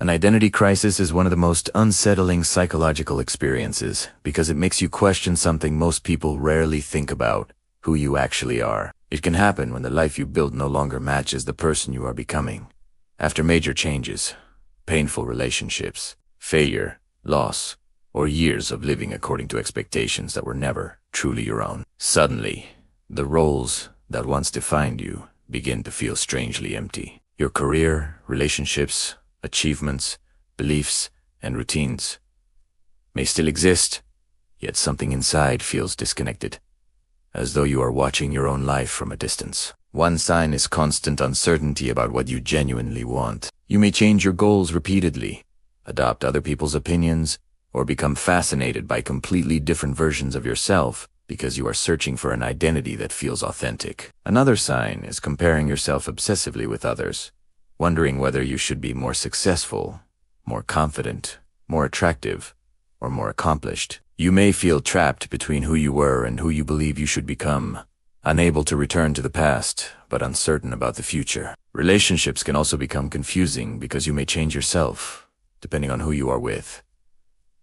An identity crisis is one of the most unsettling psychological experiences because it makes you question something most people rarely think about: who you actually are. It can happen when the life you built no longer matches the person you are becoming. After major changes, painful relationships, failure, loss, or years of living according to expectations that were never truly your own. Suddenly, the roles that once defined you begin to feel strangely empty. Your career, relationships, achievements, beliefs, and routines may still exist, yet something inside feels disconnected, as though you are watching your own life from a distance. One sign is constant uncertainty about what you genuinely want. You may change your goals repeatedly, adopt other people's opinions, or become fascinated by completely different versions of yourself because you are searching for an identity that feels authentic. Another sign is comparing yourself obsessively with others, wondering whether you should be more successful, more confident, more attractive, or more accomplished. You may feel trapped between who you were and who you believe you should become, unable to return to the past, but uncertain about the future. Relationships can also become confusing because you may change yourself, depending on who you are with,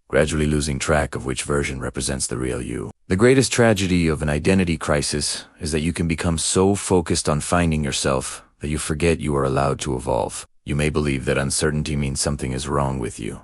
gradually losing track of which version represents the real you. The greatest tragedy of an identity crisis is that you can become so focused on finding yourself that you forget you are allowed to evolve. You may believe that uncertainty means something is wrong with you,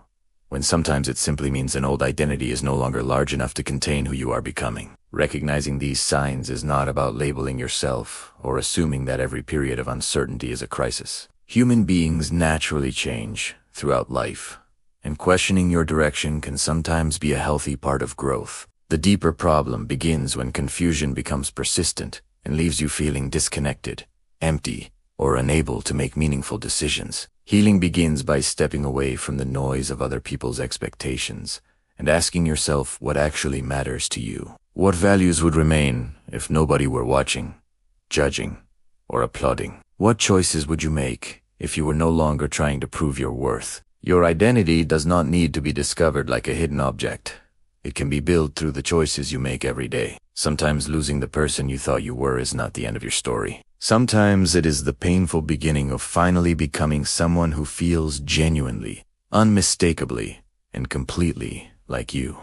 when sometimes it simply means an old identity is no longer large enough to contain who you are becoming. Recognizing these signs is not about labeling yourself or assuming that every period of uncertainty is a crisis. Human beings naturally change throughout life, and questioning your direction can sometimes be a healthy part of growth. The deeper problem begins when confusion becomes persistent and leaves you feeling disconnected, empty, or unable to make meaningful decisions. Healing begins by stepping away from the noise of other people's expectations and asking yourself what actually matters to you. What values would remain if nobody were watching, judging, or applauding? What choices would you make if you were no longer trying to prove your worth? Your identity does not need to be discovered like a hidden object. It can be built through the choices you make every day. Sometimes losing the person you thought you were is not the end of your story. Sometimes it is the painful beginning of finally becoming someone who feels genuinely, unmistakably, and completely like you.